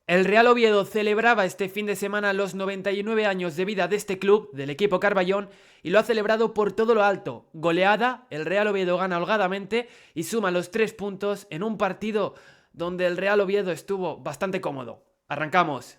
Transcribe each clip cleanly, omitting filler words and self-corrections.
El Real Oviedo celebraba este fin de semana los 99 años de vida de este club, del equipo Carballón, y lo ha celebrado por todo lo alto. Goleada, el Real Oviedo gana holgadamente y suma los 3 puntos en un partido donde el Real Oviedo estuvo bastante cómodo. Arrancamos.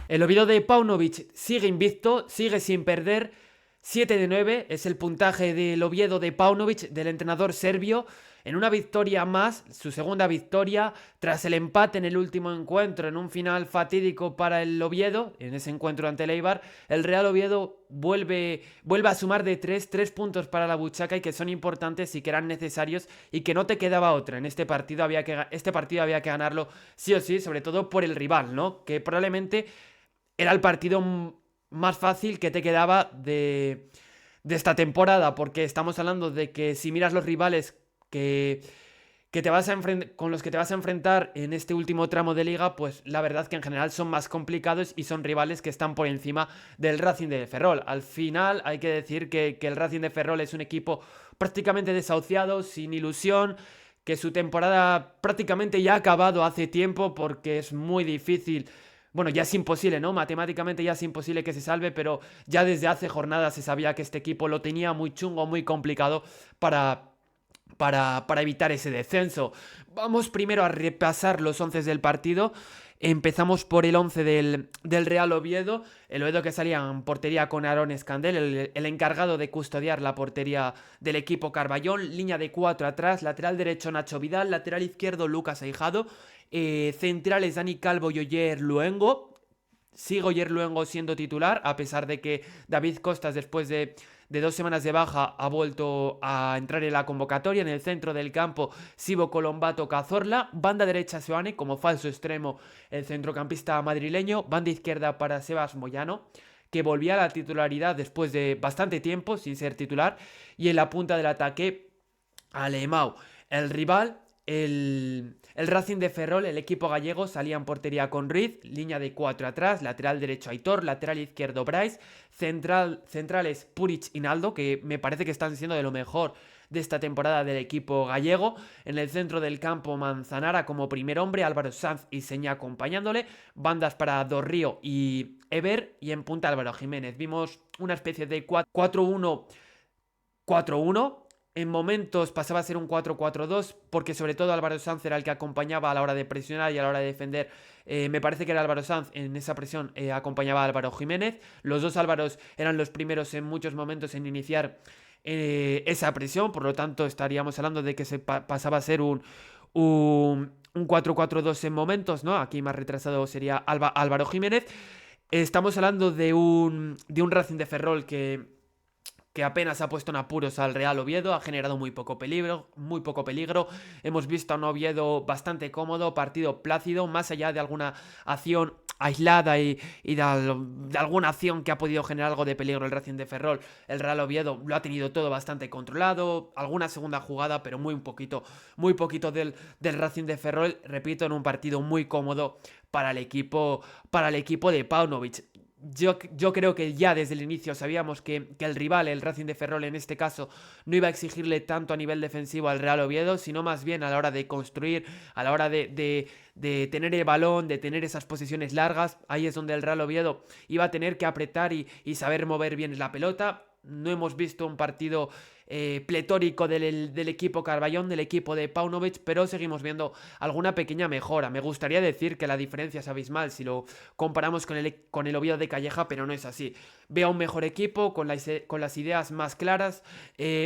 El Oviedo de Paunovic sigue invicto, sigue sin perder. 7 de 9 es el puntaje del Oviedo de Paunovic, del entrenador serbio, en una victoria más, su segunda victoria, tras el empate en el último encuentro, en un final fatídico para el Oviedo, en ese encuentro ante el Eibar. El Real Oviedo vuelve a sumar de 3 puntos para la buchaca y que son importantes y que eran necesarios y que no te quedaba otra. En este partido había que ganarlo sí o sí, sobre todo por el rival, ¿no? Que probablemente era el partido más fácil que te quedaba de esta temporada, porque estamos hablando de que si miras los rivales que te vas a con los que te vas a enfrentar en este último tramo de liga, pues la verdad que en general son más complicados y son rivales que están por encima del Racing de Ferrol. Al final hay que decir que el Racing de Ferrol es un equipo prácticamente desahuciado, sin ilusión, que su temporada prácticamente ya ha acabado hace tiempo porque es muy difícil. Bueno, ya es imposible, ¿no? Matemáticamente ya es imposible que se salve, pero ya desde hace jornadas se sabía que este equipo lo tenía muy chungo, muy complicado para evitar ese descenso. Vamos primero a repasar los 11 del partido. Empezamos por el 11 del Real Oviedo. El Oviedo que salía en portería con Aarón Escandel, el encargado de custodiar la portería del equipo Carballón. Línea de 4 atrás, lateral derecho Nacho Vidal, lateral izquierdo Lucas Aijado. Centrales Dani Calvo y Oyer Luengo. Sigue Oyer Luengo siendo titular, a pesar de que David Costas, después de 2 semanas de baja, ha vuelto a entrar en la convocatoria. En el centro del campo, Sibo Colombato Cazorla. Banda derecha, Seoane, como falso extremo, el centrocampista madrileño. Banda izquierda para Sebas Moyano, que volvía a la titularidad después de bastante tiempo sin ser titular. Y en la punta del ataque, Alemão. El rival, el Racing de Ferrol, el equipo gallego, salía en portería con Ruiz, línea de 4 atrás, lateral derecho Aitor, lateral izquierdo Bryce, centrales Puric y Naldo, que me parece que están siendo de lo mejor de esta temporada del equipo gallego. En el centro del campo, Manzanara como primer hombre, Álvaro Sanz y Seña acompañándole, bandas para Dorrío y Ever, y en punta Álvaro Jiménez. Vimos una especie de 4-1-4-1. En momentos pasaba a ser un 4-4-2, porque sobre todo Álvaro Sanz era el que acompañaba a la hora de presionar y a la hora de defender. Me parece que era Álvaro Sanz en esa presión, acompañaba a Álvaro Jiménez. Los dos Álvaros eran los primeros en muchos momentos en iniciar esa presión, por lo tanto estaríamos hablando de que se pasaba a ser un 4-4-2 en momentos, ¿no? Aquí más retrasado sería Álvaro Jiménez. Estamos hablando de un Racing de Ferrol que apenas ha puesto en apuros al Real Oviedo, ha generado muy poco peligro. Hemos visto a un Oviedo bastante cómodo, partido plácido, más allá de alguna acción aislada y de alguna acción que ha podido generar algo de peligro el Racing de Ferrol. El Real Oviedo lo ha tenido todo bastante controlado, alguna segunda jugada, pero muy poquito del Racing de Ferrol, repito, en un partido muy cómodo para el equipo de Paunovic. Yo creo que ya desde el inicio sabíamos que el rival, el Racing de Ferrol en este caso, no iba a exigirle tanto a nivel defensivo al Real Oviedo, sino más bien a la hora de construir, a la hora de tener el balón, de tener esas posiciones largas. Ahí es donde el Real Oviedo iba a tener que apretar y saber mover bien la pelota. No hemos visto un partido pletórico del equipo Carballón, del equipo de Paunovic, pero seguimos viendo alguna pequeña mejora. Me gustaría decir que la diferencia es abismal si lo comparamos con el Oviedo de Calleja, pero no es así. Veo un mejor equipo, con las ideas más claras,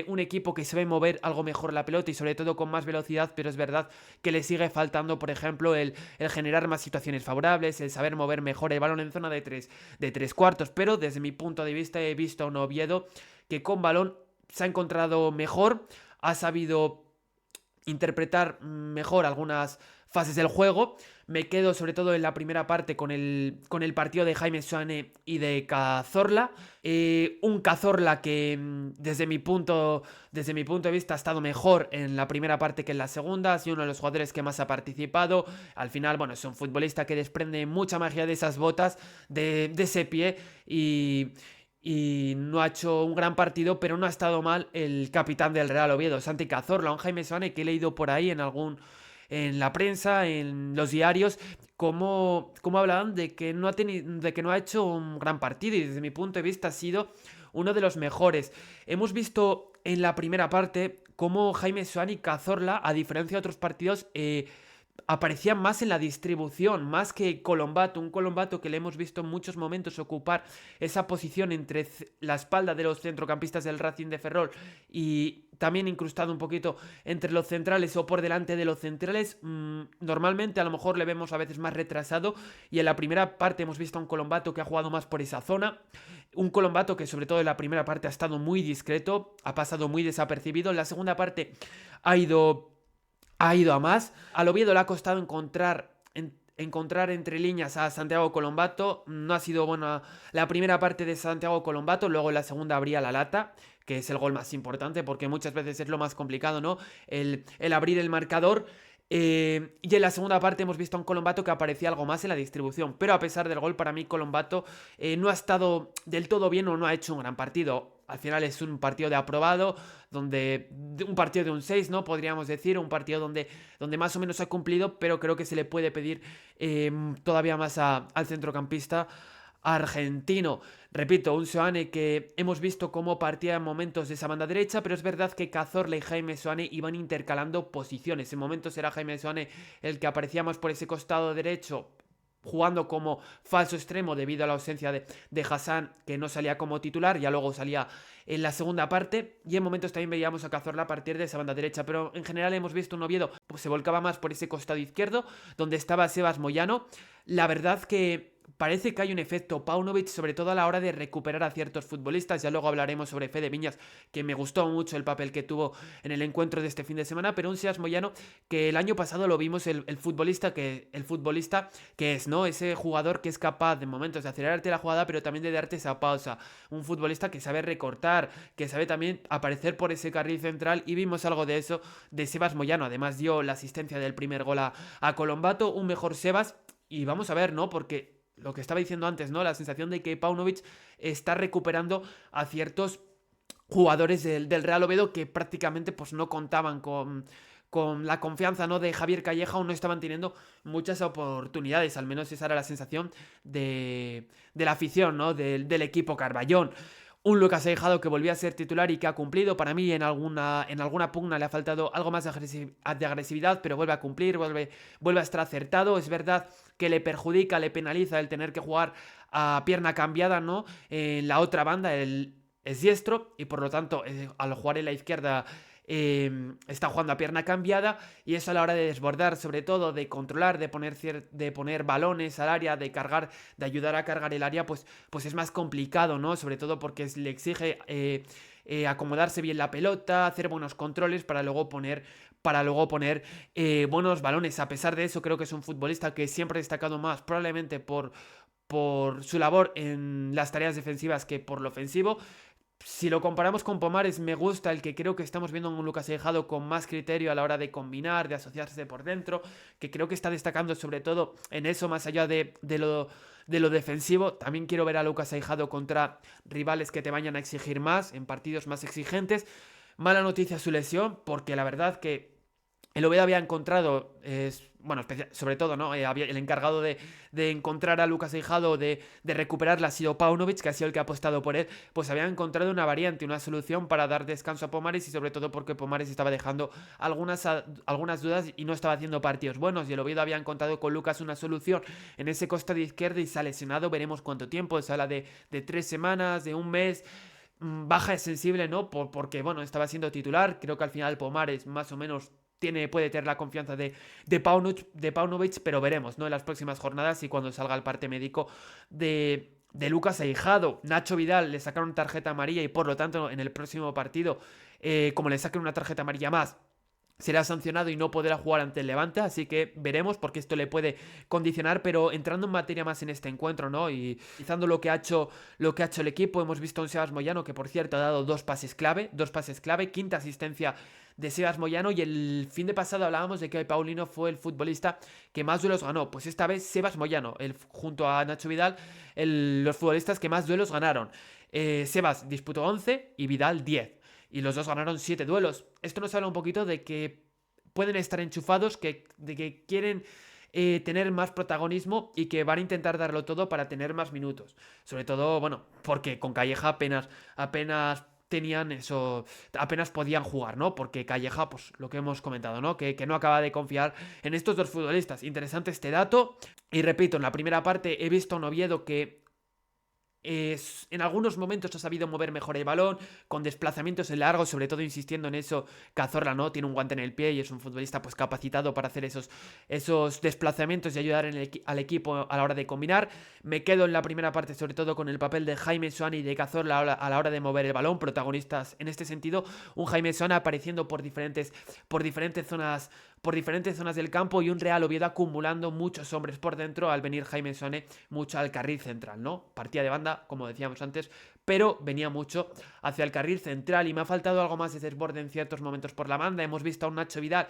un equipo que sabe mover algo mejor la pelota y sobre todo con más velocidad, pero es verdad que le sigue faltando, por ejemplo, el generar más situaciones favorables, el saber mover mejor el balón en zona de tres cuartos, pero desde mi punto de vista he visto a un Oviedo que con balón se ha encontrado mejor, ha sabido interpretar mejor algunas fases del juego. Me quedo sobre todo en la primera parte con el partido de Jaime Seoane y de Cazorla. Un Cazorla que desde mi punto de vista ha estado mejor en la primera parte que en la segunda. Ha sido uno de los jugadores que más ha participado. Al final, bueno, es un futbolista que desprende mucha magia de esas botas, de ese pie y no ha hecho un gran partido, pero no ha estado mal el capitán del Real Oviedo, Santi Cazorla, un Jaime Soane que he leído por ahí en la prensa, en los diarios, cómo hablaban de que no ha hecho un gran partido y desde mi punto de vista ha sido uno de los mejores. Hemos visto en la primera parte cómo Jaime Soane y Cazorla, a diferencia de otros partidos, aparecían más en la distribución, más que Colombato, un Colombato que le hemos visto en muchos momentos ocupar esa posición entre la espalda de los centrocampistas del Racing de Ferrol y también incrustado un poquito entre los centrales o por delante de los centrales. Normalmente a lo mejor le vemos a veces más retrasado y en la primera parte hemos visto a un Colombato que ha jugado más por esa zona, un Colombato que sobre todo en la primera parte ha estado muy discreto, ha pasado muy desapercibido, en la segunda parte ha ido a más. Al Oviedo le ha costado encontrar entre líneas a Santiago Colombato. No ha sido buena la primera parte de Santiago Colombato, luego en la segunda abría la lata, que es el gol más importante, porque muchas veces es lo más complicado, ¿no? El abrir el marcador. Y en la segunda parte hemos visto a un Colombato que aparecía algo más en la distribución, pero a pesar del gol, para mí Colombato no ha estado del todo bien o no ha hecho un gran partido. Al final es un partido de aprobado, un partido de un 6, ¿no? Podríamos decir, un partido donde más o menos ha cumplido, pero creo que se le puede pedir todavía más al centrocampista argentino. Repito, un Soane que hemos visto cómo partía en momentos de esa banda derecha, pero es verdad que Cazorla y Jaime Soane iban intercalando posiciones. En momentos era Jaime Soane el que aparecía más por ese costado derecho, jugando como falso extremo debido a la ausencia de Hassan, que no salía como titular, ya luego salía en la segunda parte, y en momentos también veíamos a Cazorla a partir de esa banda derecha, pero en general hemos visto un Oviedo pues se volcaba más por ese costado izquierdo, donde estaba Sebas Moyano. La verdad que parece que hay un efecto Paunovic, sobre todo a la hora de recuperar a ciertos futbolistas. Ya luego hablaremos sobre Fede Viñas, que me gustó mucho el papel que tuvo en el encuentro de este fin de semana, pero un Sebas Moyano que el año pasado lo vimos el futbolista que es, ¿no? Ese jugador que es capaz de momentos de acelerarte la jugada, pero también de darte esa pausa. Un futbolista que sabe recortar, que sabe también aparecer por ese carril central, y vimos algo de eso de Sebas Moyano. Además dio la asistencia del primer gol a Colombato, un mejor Sebas, y vamos a ver, ¿no? Porque lo que estaba diciendo antes, ¿no? La sensación de que Paunovic está recuperando a ciertos jugadores del Real Oviedo que prácticamente pues no contaban con la confianza, ¿no? de Javier Calleja, o no estaban teniendo muchas oportunidades. Al menos esa era la sensación de la afición, ¿no? del equipo Carballón. Un Lucas Aijado que volvió a ser titular y que ha cumplido. Para mí en alguna pugna le ha faltado algo más de agresividad, pero vuelve a cumplir, vuelve a estar acertado. Es verdad que le perjudica, le penaliza el tener que jugar a pierna cambiada, ¿no? En la otra banda, es diestro, y por lo tanto, al jugar en la izquierda, está jugando a pierna cambiada, y eso a la hora de desbordar, sobre todo de controlar, de poner balones al área, de ayudar a cargar el área, pues es más complicado, ¿no? Sobre todo porque le exige acomodarse bien la pelota, hacer buenos controles para luego poner buenos balones. A pesar de eso, creo que es un futbolista que siempre ha destacado más, probablemente por su labor en las tareas defensivas que por lo ofensivo. Si lo comparamos con Pomares, me gusta el que creo que estamos viendo en un Lucas Aijado con más criterio a la hora de combinar, de asociarse por dentro, que creo que está destacando sobre todo en eso, más allá de lo defensivo. También quiero ver a Lucas Aijado contra rivales que te vayan a exigir más, en partidos más exigentes. Mala noticia su lesión, porque la verdad que el Oviedo había encontrado, bueno, sobre todo, ¿no? El encargado de encontrar a Lucas Aijado, de recuperarla, ha sido Paunovic, que ha sido el que ha apostado por él. Pues había encontrado una variante, una solución para dar descanso a Pomares, y sobre todo porque Pomares estaba dejando algunas dudas y no estaba haciendo partidos buenos, y el Oviedo había encontrado con Lucas una solución en ese costado izquierdo, y se ha lesionado. Veremos cuánto tiempo, se habla de 3 semanas, de un mes. Baja es sensible, ¿no? Porque, bueno, estaba siendo titular. Creo que al final Pomares más o menos puede tener la confianza de Paunovic, pero veremos, ¿no? En las próximas jornadas y cuando salga el parte médico de Lucas Aijado. Nacho Vidal le sacaron tarjeta amarilla, y por lo tanto en el próximo partido, como le saquen una tarjeta amarilla más, será sancionado y no podrá jugar ante el Levante, así que veremos, porque esto le puede condicionar. Pero entrando en materia más en este encuentro, ¿no? Y analizando lo que ha hecho el equipo, hemos visto a un Sebas Moyano que, por cierto, ha dado dos pases clave, quinta asistencia de Sebas Moyano, y el fin de pasado hablábamos de que Paulino fue el futbolista que más duelos ganó. Pues esta vez Sebas Moyano, junto a Nacho Vidal, los futbolistas que más duelos ganaron. Sebas disputó 11 y Vidal 10. Y los dos ganaron 7 duelos. Esto nos habla un poquito de que pueden estar enchufados, de que quieren tener más protagonismo y que van a intentar darlo todo para tener más minutos. Sobre todo, bueno, porque con Calleja apenas tenían eso, apenas podían jugar, ¿no? Porque Calleja, pues lo que hemos comentado, ¿no? Que no acaba de confiar en estos dos futbolistas. Interesante este dato. Y repito, en la primera parte he visto a un Oviedo que en algunos momentos ha sabido mover mejor el balón, con desplazamientos en largo, sobre todo insistiendo en eso. Cazorla no tiene un guante en el pie y es un futbolista pues capacitado para hacer esos desplazamientos y ayudar al equipo a la hora de combinar. Me quedo en la primera parte sobre todo con el papel de Jaime Soane y de Cazorla a la hora de mover el balón, protagonistas en este sentido. Un Jaime Soane apareciendo por diferentes zonas del campo, y un Real Oviedo acumulando muchos hombres por dentro al venir Jaime Soane mucho al carril central, ¿no? Partía de banda, como decíamos antes, pero venía mucho hacia el carril central, y me ha faltado algo más de desborde en ciertos momentos por la banda. Hemos visto a un Nacho Vidal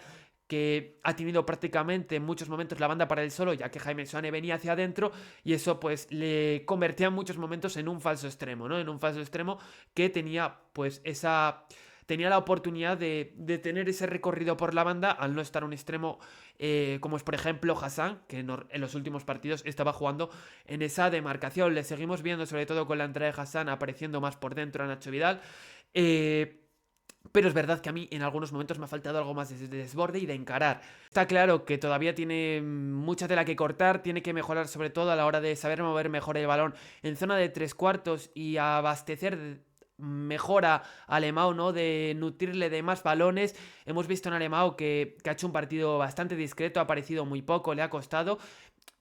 que ha tenido prácticamente en muchos momentos la banda para él solo, ya que Jaime Soane venía hacia adentro, y eso pues le convertía en muchos momentos en un falso extremo, ¿no? En un falso extremo que tenía pues tenía la oportunidad de tener ese recorrido por la banda al no estar un extremo como es por ejemplo Hassan, que en los últimos partidos estaba jugando en esa demarcación. Le seguimos viendo sobre todo con la entrada de Hassan apareciendo más por dentro a Nacho Vidal. Pero es verdad que a mí en algunos momentos me ha faltado algo más de desborde y de encarar. Está claro que todavía tiene mucha tela que cortar, tiene que mejorar sobre todo a la hora de saber mover mejor el balón en zona de tres cuartos y abastecer mejor a Alemão, ¿no? De nutrirle de más balones. Hemos visto en Alemão que ha hecho un partido bastante discreto, ha aparecido muy poco, le ha costado.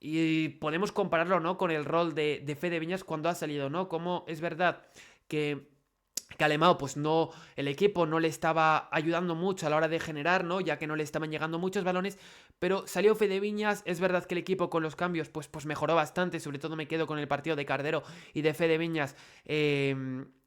Y podemos compararlo, ¿no? Con el rol de Fede Viñas cuando ha salido, ¿no? Como es verdad que Alemão, pues no, el equipo no le estaba ayudando mucho a la hora de generar, ¿no? Ya que no le estaban llegando muchos balones, pero salió Fede Viñas. Es verdad que el equipo con los cambios pues mejoró bastante, sobre todo me quedo con el partido de Cardero y de Fede Viñas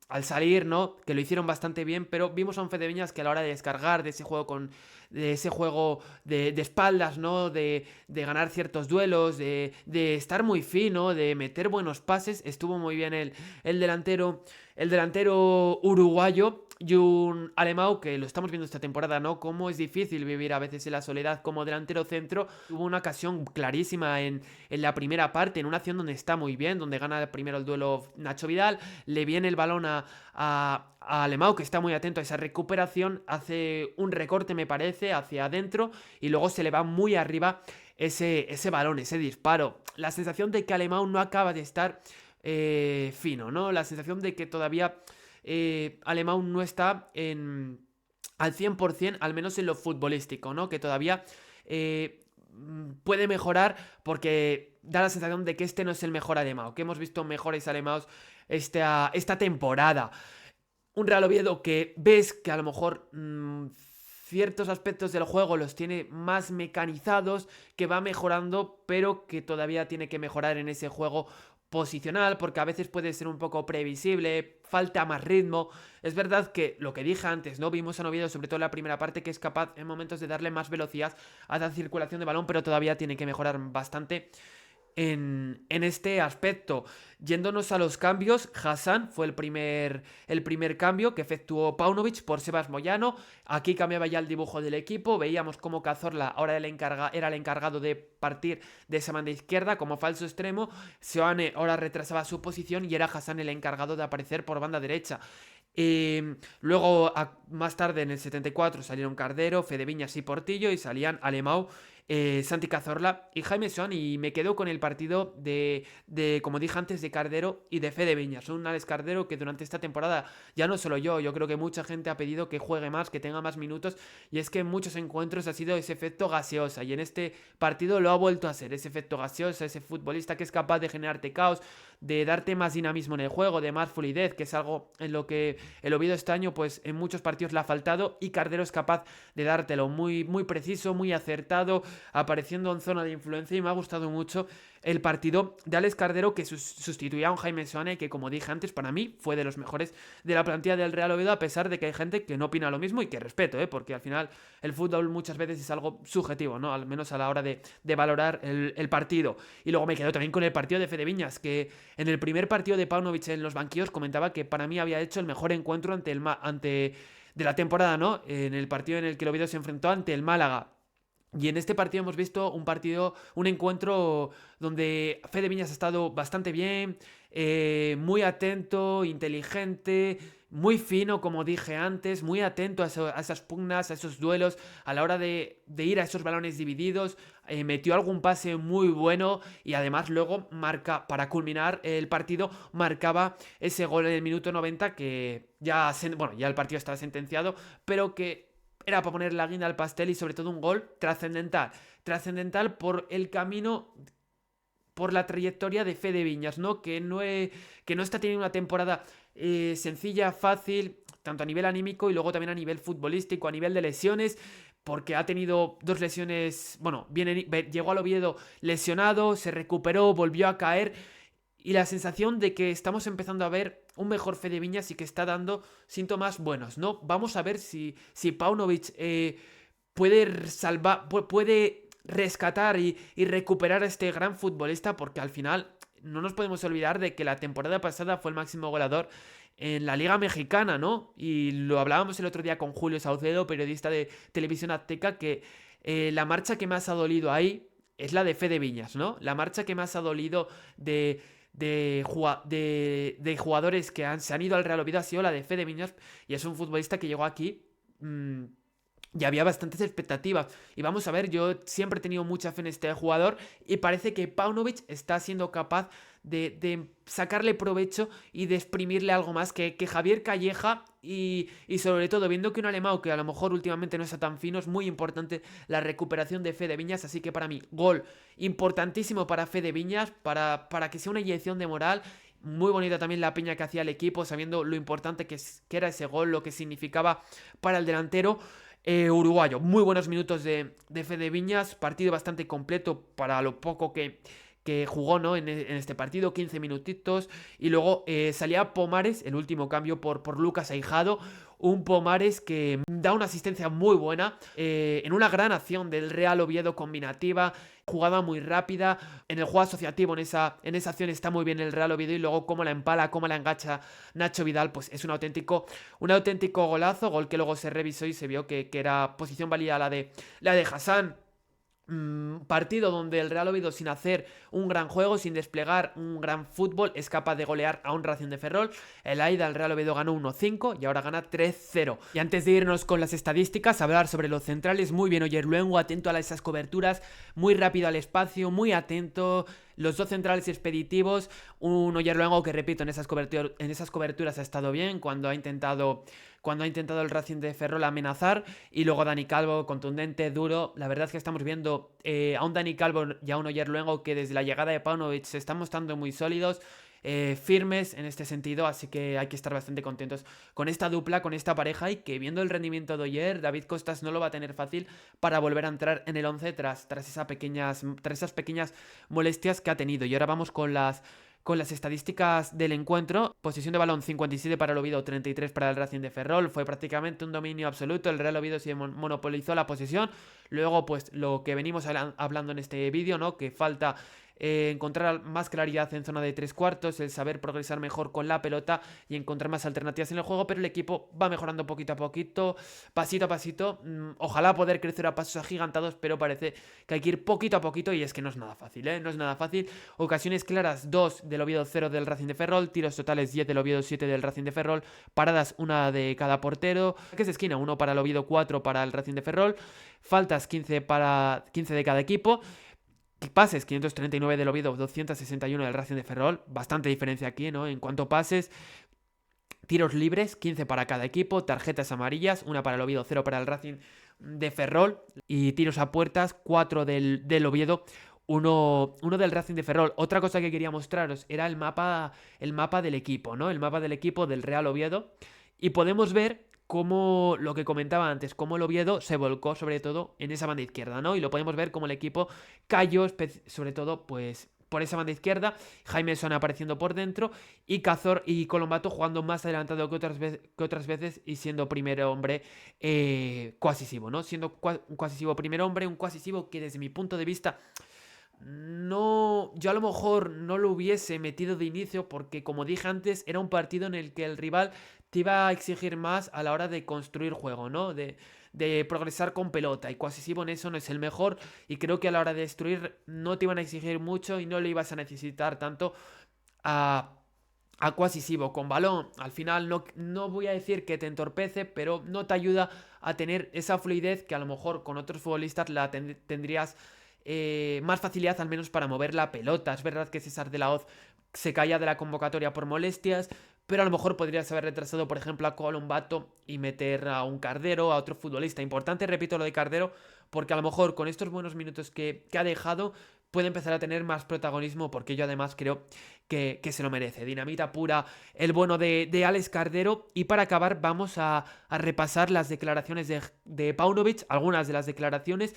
al salir, ¿no? Que lo hicieron bastante bien, pero vimos a un Fede Viñas que a la hora de descargar de ese juego de espaldas, ¿no? De ganar ciertos duelos, de estar muy fino, de meter buenos pases, estuvo muy bien el delantero uruguayo. Y un Alemão que lo estamos viendo esta temporada, ¿no? Cómo es difícil vivir a veces en la soledad como delantero centro. Hubo una ocasión clarísima en la primera parte, en una acción donde está muy bien, donde gana primero el duelo Nacho Vidal, le viene el balón a Alemão, que está muy atento a esa recuperación, hace un recorte, me parece, hacia adentro, y luego se le va muy arriba ese balón, ese disparo. La sensación de que Alemão no acaba de estar fino, ¿no? La sensación de que todavía Alemão no está al 100%, al menos en lo futbolístico, ¿no? Que todavía puede mejorar, porque da la sensación de que este no es el mejor Alemão, que hemos visto mejores Alemaos esta temporada. Un Real Oviedo que ves que a lo mejor ciertos aspectos del juego los tiene más mecanizados, que va mejorando, pero que todavía tiene que mejorar en ese juego posicional, porque a veces puede ser un poco previsible, falta más ritmo. Es verdad que lo que dije antes, ¿no? Vimos a Oviedo, sobre todo en la primera parte, que es capaz en momentos de darle más velocidad a la circulación de balón, pero todavía tiene que mejorar bastante en este aspecto. Yéndonos a los cambios, Hassan fue el primer cambio que efectuó Paunovic por Sebas Moyano. Aquí cambiaba ya el dibujo del equipo. Veíamos cómo Cazorla ahora era el encargado de partir de esa banda izquierda como falso extremo. Soane ahora retrasaba su posición y era Hassan el encargado de aparecer por banda derecha. Luego, más tarde, en el 74, salieron Cardero, Fede Viñas y Portillo, y salían Alemão, Santi Cazorla y Jaime Soane. Y me quedo con el partido como dije antes, de Cardero y de Fede Viñas. Un Alex Cardero que durante esta temporada, ya no solo yo creo que mucha gente ha pedido que juegue más, que tenga más minutos, y es que en muchos encuentros ha sido ese efecto gaseosa, y en este partido lo ha vuelto a ser, ese efecto gaseosa, ese futbolista que es capaz de generarte caos, de darte más dinamismo en el juego, de más fluidez, que es algo en lo que el Oviedo este año pues en muchos partidos le ha faltado, y Cardero es capaz de dártelo muy, muy preciso, muy acertado, apareciendo en zona de influencia y me ha gustado mucho el partido de Alex Cardero que sustituía a un Jaime Soane que, como dije antes, para mí fue de los mejores de la plantilla del Real Oviedo, a pesar de que hay gente que no opina lo mismo y que respeto, porque al final el fútbol muchas veces es algo subjetivo, ¿no? Al menos a la hora de valorar el partido. Y luego me quedo también con el partido de Fede Viñas, que en el primer partido de Paunovic en los banquillos comentaba que para mí había hecho el mejor encuentro ante de la temporada, ¿no? En el partido en el que el Oviedo se enfrentó ante el Málaga. Y en este partido hemos visto un encuentro donde Fede Viñas ha estado bastante bien, muy atento, inteligente, muy fino, como dije antes, muy atento a esas pugnas, a esos duelos, a la hora de ir a esos balones divididos, metió algún pase muy bueno y además luego para culminar el partido, marcaba ese gol en el minuto 90 que ya el partido estaba sentenciado, pero que era para poner la guinda al pastel y sobre todo un gol trascendental. Trascendental por el camino, por la trayectoria de Fede Viñas, ¿no? Que no está teniendo una temporada sencilla, fácil, tanto a nivel anímico y luego también a nivel futbolístico, a nivel de lesiones, porque ha tenido 2 lesiones, llegó al Oviedo lesionado, se recuperó, volvió a caer y la sensación de que estamos empezando a ver un mejor Fede Viñas y que está dando síntomas buenos, ¿no? Vamos a ver si Paunovic puede rescatar y recuperar a este gran futbolista, porque al final no nos podemos olvidar de que la temporada pasada fue el máximo goleador en la Liga Mexicana, ¿no? Y lo hablábamos el otro día con Julio Saucedo, periodista de Televisión Azteca, que la marcha que más ha dolido ahí es la de Fede Viñas, ¿no? La marcha que más ha dolido de jugadores que se han ido al Real Oviedo ha sido la de Fede Viñas, y es un futbolista que llegó aquí y había bastantes expectativas. Y vamos a ver, yo siempre he tenido mucha fe en este jugador y parece que Paunovic está siendo capaz de sacarle provecho y de exprimirle algo más que Javier Calleja y sobre todo viendo que un alemán que a lo mejor últimamente no está tan fino, es muy importante la recuperación de Fede Viñas, así que para mí gol importantísimo para Fede Viñas, para que sea una inyección de moral. Muy bonita también la piña que hacía el equipo, sabiendo lo importante que era ese gol, lo que significaba para el delantero uruguayo. Muy buenos minutos de Fede Viñas, partido bastante completo para lo poco que jugó, ¿no? en este partido, 15 minutitos, y luego salía Pomares, el último cambio por Lucas Aijado, un Pomares que da una asistencia muy buena en una gran acción del Real Oviedo combinativa, jugada muy rápida, en el juego asociativo, en esa acción está muy bien el Real Oviedo, y luego cómo la empala, cómo la engancha Nacho Vidal, pues es un auténtico golazo, gol que luego se revisó y se vio que era posición válida la de Hassan. Partido donde el Real Oviedo, sin hacer un gran juego, sin desplegar un gran fútbol, es capaz de golear a un Racing de Ferrol. El AIDA, el Real Oviedo ganó 1-5 y ahora gana 3-0. Y antes de irnos con las estadísticas, hablar sobre los centrales. Muy bien Oyerluengo, atento a esas coberturas, muy rápido al espacio, muy atento. Los 2 centrales expeditivos, un Oyerluengo que, repito, en esas coberturas ha estado bien cuando ha intentado el Racing de Ferrol amenazar, y luego Dani Calvo, contundente, duro. La verdad es que estamos viendo a un Dani Calvo y a un Oyerluengo que desde la llegada de Paunovic se están mostrando muy sólidos, firmes en este sentido, así que hay que estar bastante contentos con esta dupla, con esta pareja, y que viendo el rendimiento de Oyer, David Costas no lo va a tener fácil para volver a entrar en el 11 tras esas pequeñas molestias que ha tenido. Y ahora vamos con las estadísticas del encuentro. Posesión de balón 57 para el Oviedo, 33 para el Racing de Ferrol. Fue prácticamente un dominio absoluto. El Real Oviedo se monopolizó la posesión. Luego, pues lo que venimos hablando en este vídeo, ¿no? Que falta encontrar más claridad en zona de 3/4, el saber progresar mejor con la pelota y encontrar más alternativas en el juego, pero el equipo va mejorando poquito a poquito, pasito a pasito. Ojalá poder crecer a pasos agigantados, pero parece que hay que ir poquito a poquito, y es que no es nada fácil, no es nada fácil. Ocasiones claras, 2 del Oviedo, 0 del Racing de Ferrol. Tiros totales, 10 del Oviedo, 7 del Racing de Ferrol. Paradas, 1 de cada portero. Que es esquina, 1 para el Oviedo, 4 para el Racing de Ferrol. Faltas, 15 de cada equipo. Pases, 539 del Oviedo, 261 del Racing de Ferrol. Bastante diferencia aquí, ¿no? En cuanto a pases. Tiros libres, 15 para cada equipo. Tarjetas amarillas, 1 para el Oviedo, 0 para el Racing de Ferrol. Y tiros a puertas, 4 del Oviedo, 1 del Racing de Ferrol. Otra cosa que quería mostraros era el mapa del equipo, ¿no? El mapa del equipo del Real Oviedo. Y podemos ver cómo lo que comentaba antes, cómo el Oviedo se volcó sobre todo en esa banda izquierda, ¿no? Y lo podemos ver como el equipo cayó sobre todo pues por esa banda izquierda, Jaime Son apareciendo por dentro y Cazor y Colombato jugando más adelantado que otras veces y siendo primer hombre coasesivo, ¿no? Siendo un coasesivo primer hombre, un coasesivo que desde mi punto de vista no, yo a lo mejor no lo hubiese metido de inicio porque como dije antes era un partido en el que el rival te iba a exigir más a la hora de construir juego, ¿no? De progresar con pelota y Quasisivo en eso no es el mejor y creo que a la hora de destruir no te iban a exigir mucho y no le ibas a necesitar tanto a... A Quasisivo con balón, al final no voy a decir que te entorpece, pero no te ayuda a tener esa fluidez que a lo mejor con otros futbolistas la tendrías más facilidad al menos para mover la pelota. Es verdad que César de la Hoz se caía de la convocatoria por molestias, pero a lo mejor podrías haber retrasado, por ejemplo, a Colombato y meter a un Cardero, a otro futbolista. Importante, repito, lo de Cardero, porque a lo mejor con estos buenos minutos que ha dejado puede empezar a tener más protagonismo, porque yo además creo que se lo merece. Dinamita pura, el bueno de Alex Cardero. Y para acabar vamos a repasar las declaraciones de Paunovic, algunas de las declaraciones.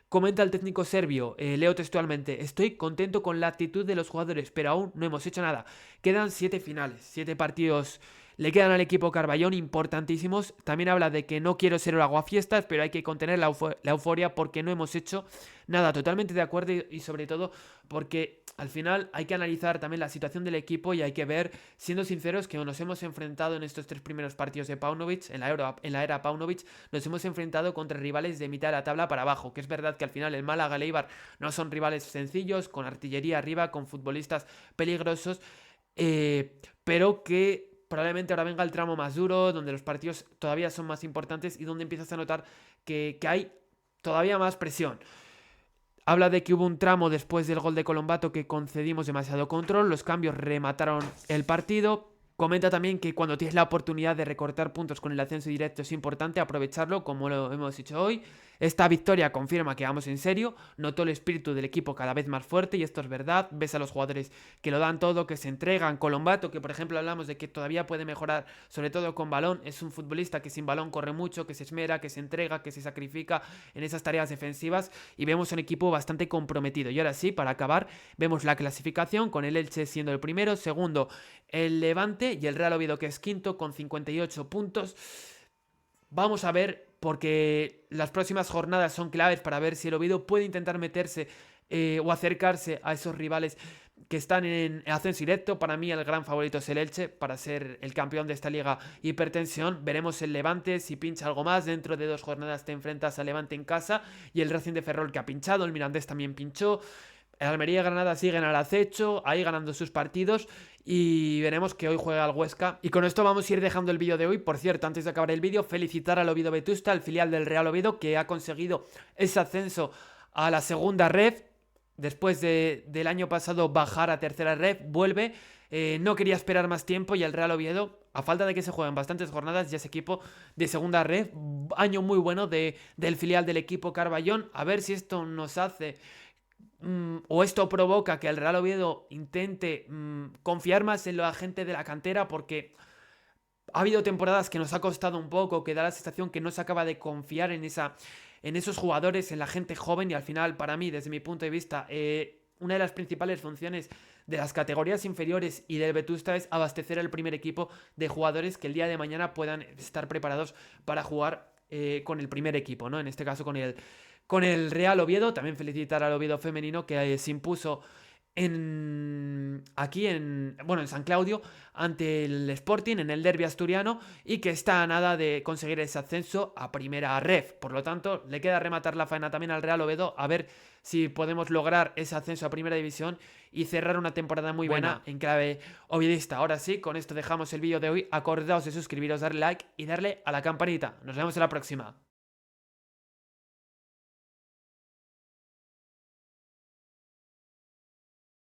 Comenta el técnico serbio, leo textualmente: estoy contento con la actitud de los jugadores, pero aún no hemos hecho nada. Quedan 7 finales, 7 partidos le quedan al equipo Carballón importantísimos. También habla de que no quiero ser el aguafiestas, pero hay que contener la euforia porque no hemos hecho nada. Totalmente de acuerdo y sobre todo porque al final hay que analizar también la situación del equipo y hay que ver, siendo sinceros, que nos hemos enfrentado en estos 3 primeros partidos de Paunovic, en la era Paunovic, nos hemos enfrentado contra rivales de mitad de la tabla para abajo, que es verdad que al final el Málaga y el Eibar no son rivales sencillos, con artillería arriba, con futbolistas peligrosos, pero que probablemente ahora venga el tramo más duro, donde los partidos todavía son más importantes y donde empiezas a notar que hay todavía más presión. Habla de que hubo un tramo después del gol de Colombato que concedimos demasiado control, los cambios remataron el partido. Comenta también que cuando tienes la oportunidad de recortar puntos con el ascenso directo es importante aprovecharlo, como lo hemos dicho hoy. Esta victoria confirma que vamos en serio, notó el espíritu del equipo cada vez más fuerte y esto es verdad. Ves a los jugadores que lo dan todo, que se entregan. Colombato, que por ejemplo hablamos de que todavía puede mejorar, sobre todo con balón, es un futbolista que sin balón corre mucho, que se esmera, que se entrega, que se sacrifica en esas tareas defensivas y vemos un equipo bastante comprometido. Y ahora sí, para acabar, vemos la clasificación con el Elche siendo el primero, segundo el Levante y el Real Oviedo que es quinto con 58 puntos. Vamos a ver, porque las próximas jornadas son claves para ver si el Oviedo puede intentar meterse o acercarse a esos rivales que están en ascenso directo. Para mí el gran favorito es el Elche para ser el campeón de esta liga hipertensión. Veremos el Levante si pincha algo más. Dentro de 2 jornadas te enfrentas al Levante en casa y el Racing de Ferrol que ha pinchado, el Mirandés también pinchó. El Almería y Granada siguen al acecho, ahí ganando sus partidos y veremos que hoy juega el Huesca. Y con esto vamos a ir dejando el vídeo de hoy. Por cierto, antes de acabar el vídeo, felicitar al Oviedo Vetusta, el filial del Real Oviedo, que ha conseguido ese ascenso a la segunda ref. Después del año pasado bajar a tercera ref, vuelve. No quería esperar más tiempo y el Real Oviedo, a falta de que se jueguen bastantes jornadas, ya es equipo de segunda ref. Año muy bueno del filial del equipo Carballón. A ver si esto nos hace... o esto provoca que el Real Oviedo intente confiar más en la gente de la cantera, porque ha habido temporadas que nos ha costado un poco, que da la sensación que no se acaba de confiar en esos jugadores, en la gente joven, y al final, para mí, desde mi punto de vista, una de las principales funciones de las categorías inferiores y del Vetusta es abastecer al primer equipo de jugadores que el día de mañana puedan estar preparados para jugar con el primer equipo, ¿no? En este caso con el Real Oviedo. También felicitar al Oviedo femenino que se impuso aquí en San Claudio ante el Sporting en el derbi asturiano y que está a nada de conseguir ese ascenso a primera ref. Por lo tanto, le queda rematar la faena también al Real Oviedo, a ver si podemos lograr ese ascenso a primera división y cerrar una temporada muy buena en clave oviedista. Ahora sí, con esto dejamos el vídeo de hoy. Acordaos de suscribiros, darle like y darle a la campanita. Nos vemos en la próxima.